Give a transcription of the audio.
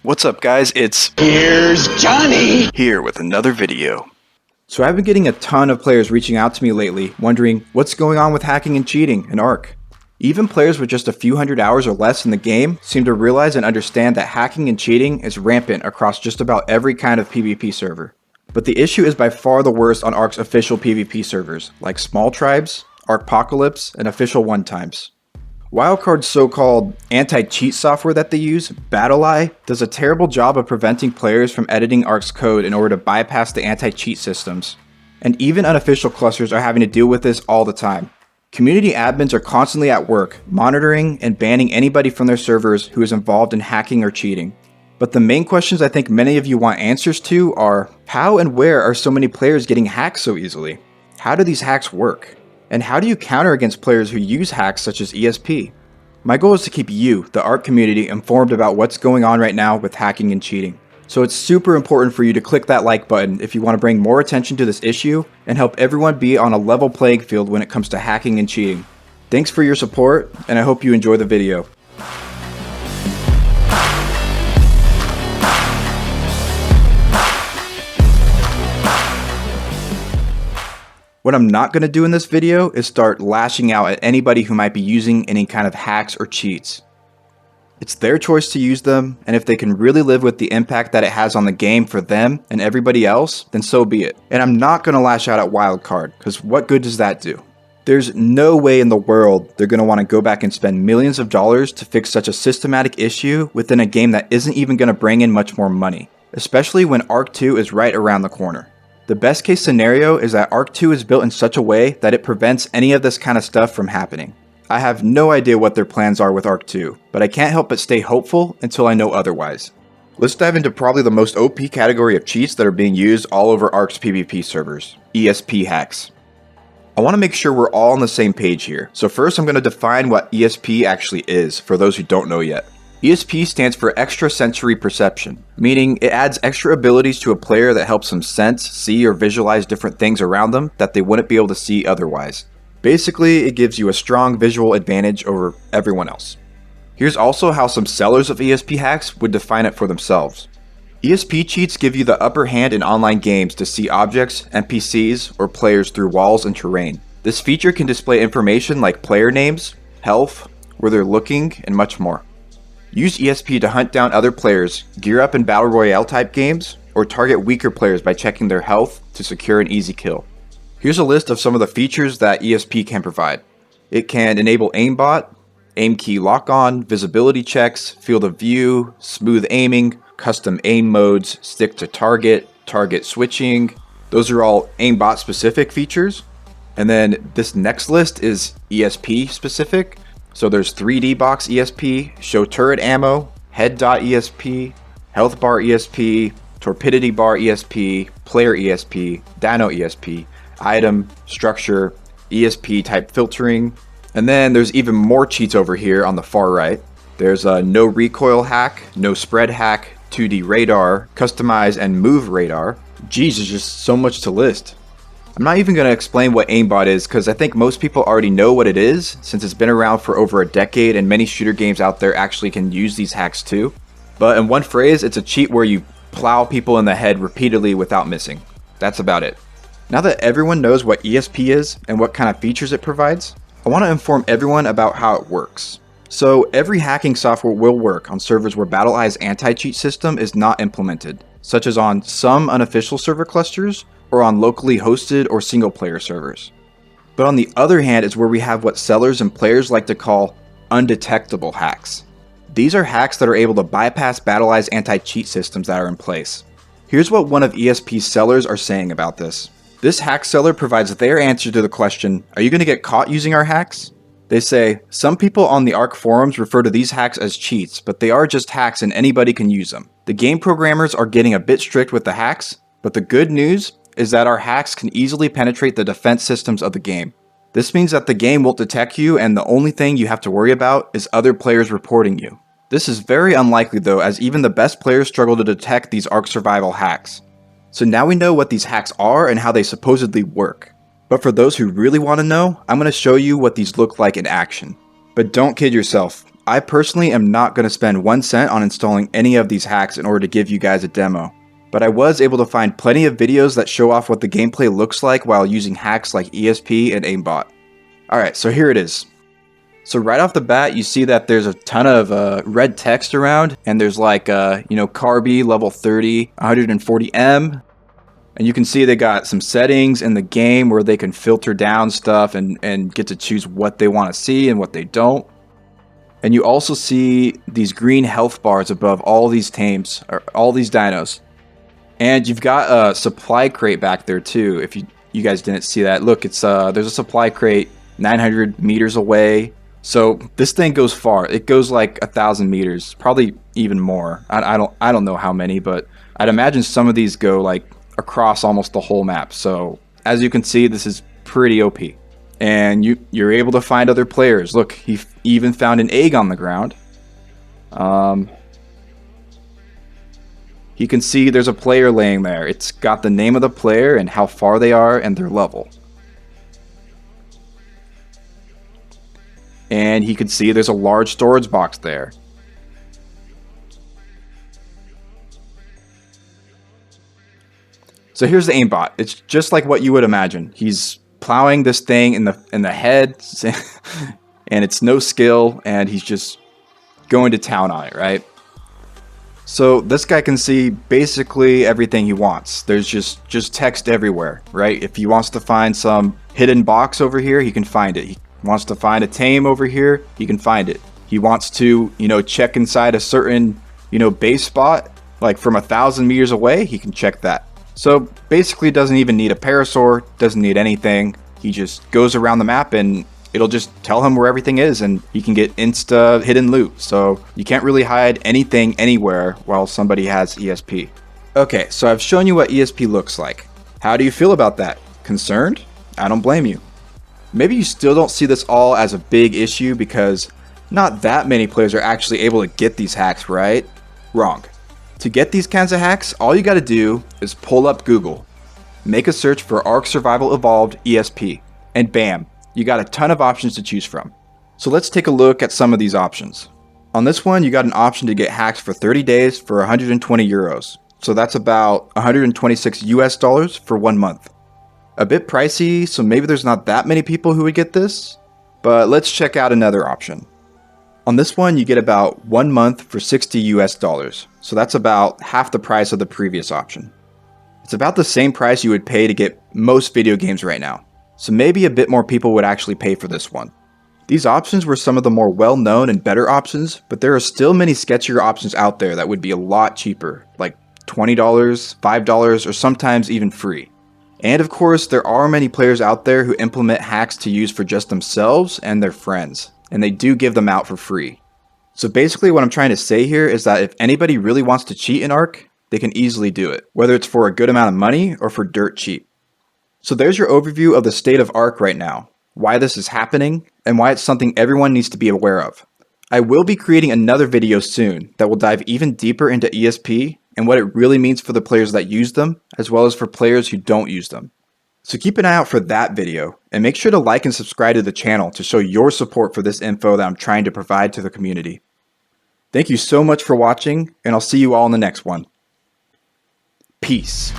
What's up guys, Here's Johnny here with another video. So I've been getting a ton of players reaching out to me lately, wondering what's going on with hacking and cheating in Ark. Even players with just a few hundred hours or less in the game seem to realize and understand that hacking and cheating is rampant across just about every kind of PvP server. But the issue is by far the worst on Ark's official PvP servers, like Small Tribes, Arkpocalypse, and Official One-Times. Wildcard's so-called anti-cheat software that they use, BattlEye, does a terrible job of preventing players from editing Ark's code in order to bypass the anti-cheat systems. And even unofficial clusters are having to deal with this all the time. Community admins are constantly at work, monitoring and banning anybody from their servers who is involved in hacking or cheating. But the main questions I think many of you want answers to are, how and where are so many players getting hacked so easily? How do these hacks work? And how do you counter against players who use hacks such as ESP? My goal is to keep you, the Ark community, informed about what's going on right now with hacking and cheating. So it's super important for you to click that like button if you want to bring more attention to this issue and help everyone be on a level playing field when it comes to hacking and cheating. Thanks for your support, and I hope you enjoy the video. What I'm not going to do in this video is start lashing out at anybody who might be using any kind of hacks or cheats. It's their choice to use them, and if they can really live with the impact that it has on the game for them and everybody else, then so be it. And I'm not going to lash out at Wildcard, because what good does that do? There's no way in the world they're going to want to go back and spend millions of dollars to fix such a systematic issue within a game that isn't even going to bring in much more money, especially when Ark 2 is right around the corner. The best case scenario is that Ark 2 is built in such a way that it prevents any of this kind of stuff from happening. I have no idea what their plans are with Ark 2, but I can't help but stay hopeful until I know otherwise. Let's dive into probably the most OP category of cheats that are being used all over Ark's PvP servers, ESP hacks. I want to make sure we're all on the same page here, so first I'm going to define what ESP actually is for those who don't know yet. ESP stands for Extrasensory Perception, meaning it adds extra abilities to a player that helps them sense, see, or visualize different things around them that they wouldn't be able to see otherwise. Basically, it gives you a strong visual advantage over everyone else. Here's also how some sellers of ESP hacks would define it for themselves. ESP cheats give you the upper hand in online games to see objects, NPCs, or players through walls and terrain. This feature can display information like player names, health, where they're looking, and much more. Use ESP to hunt down other players, gear up in Battle Royale type games, or target weaker players by checking their health to secure an easy kill. Here's a list of some of the features that ESP can provide. It can enable aimbot, aim key lock-on, visibility checks, field of view, smooth aiming, custom aim modes, stick to target, target switching. Those are all aimbot specific features. And then this next list is ESP specific. So there's 3D box ESP, show turret ammo, head dot ESP, health bar ESP, torpidity bar ESP, player ESP, dino ESP, item, structure, ESP type filtering. And then there's even more cheats over here on the far right. There's a no recoil hack, no spread hack, 2D radar, customize and move radar. Geez, there's just so much to list. I'm not even going to explain what aimbot is because I think most people already know what it is since it's been around for over a decade and many shooter games out there actually can use these hacks too. But in one phrase, it's a cheat where you plow people in the head repeatedly without missing. That's about it. Now that everyone knows what ESP is and what kind of features it provides, I want to inform everyone about how it works. So every hacking software will work on servers where BattlEye's anti-cheat system is not implemented, such as on some unofficial server clusters or on locally hosted or single player servers. But on the other hand is where we have what sellers and players like to call undetectable hacks. These are hacks that are able to bypass BattlEye's anti-cheat systems that are in place. Here's what one of ESP's sellers are saying about this. This hack seller provides their answer to the question, are you going to get caught using our hacks? They say, some people on the Ark forums refer to these hacks as cheats, but they are just hacks and anybody can use them. The game programmers are getting a bit strict with the hacks, but the good news is that our hacks can easily penetrate the defense systems of the game. This means that the game won't detect you and the only thing you have to worry about is other players reporting you. This is very unlikely though, as even the best players struggle to detect these Ark survival hacks. So now we know what these hacks are and how they supposedly work. But for those who really want to know, I'm going to show you what these look like in action. But don't kid yourself, I personally am not going to spend 1 cent on installing any of these hacks in order to give you guys a demo. But I was able to find plenty of videos that show off what the gameplay looks like while using hacks like ESP and aimbot. Alright, so here it is. So right off the bat, you see that there's a ton of red text around, and there's like, Carby level 30, 140M. And you can see they got some settings in the game where they can filter down stuff and get to choose what they want to see and what they don't. And you also see these green health bars above all these tames, or all these dinos. And you've got a supply crate back there too, if you guys didn't see that. Look, it's there's a supply crate 900 meters away. So this thing goes far. It goes like 1,000 meters, probably even more. I don't know how many, but I'd imagine some of these go like across almost the whole map. So as you can see, this is pretty OP. And you're able to find other players. Look, he even found an egg on the ground. You can see there's a player laying there. It's got the name of the player and how far they are and their level. And he can see there's a large storage box there. So here's the aimbot. It's just like what you would imagine. He's plowing this thing in the head, and it's no skill, and he's just going to town on it, right? So this guy can see basically everything he wants. There's just text everywhere, right? If he wants to find some hidden box over here, he can find it. He wants to find a tame over here, he can find it. He wants to, check inside a certain, base spot, like from 1,000 meters away, he can check that. So basically doesn't even need a parasaur, doesn't need anything. He just goes around the map and it'll just tell him where everything is, and he can get insta hidden loot. So you can't really hide anything anywhere while somebody has ESP. Okay, so I've shown you what ESP looks like. How do you feel about that? Concerned? I don't blame you. Maybe you still don't see this all as a big issue because not that many players are actually able to get these hacks, right? Wrong. To get these kinds of hacks, all you gotta do is pull up Google, make a search for Ark Survival Evolved ESP, and bam, you got a ton of options to choose from. So let's take a look at some of these options. On this one, you got an option to get hacks for 30 days for 120 euros. So that's about 126 US dollars for 1 month. A bit pricey, so maybe there's not that many people who would get this, but let's check out another option. On this one, you get about 1 month for 60 US dollars. So that's about half the price of the previous option. It's about the same price you would pay to get most video games right now. So maybe a bit more people would actually pay for this one. These options were some of the more well-known and better options, but there are still many sketchier options out there that would be a lot cheaper, like $20, $5, or sometimes even free. And of course, there are many players out there who implement hacks to use for just themselves and their friends, and they do give them out for free. So basically what I'm trying to say here is that if anybody really wants to cheat in Ark, they can easily do it, whether it's for a good amount of money or for dirt cheap. So there's your overview of the state of Ark right now, why this is happening, and why it's something everyone needs to be aware of. I will be creating another video soon that will dive even deeper into ESP and what it really means for the players that use them, as well as for players who don't use them. So keep an eye out for that video, and make sure to like and subscribe to the channel to show your support for this info that I'm trying to provide to the community. Thank you so much for watching, and I'll see you all in the next one. Peace.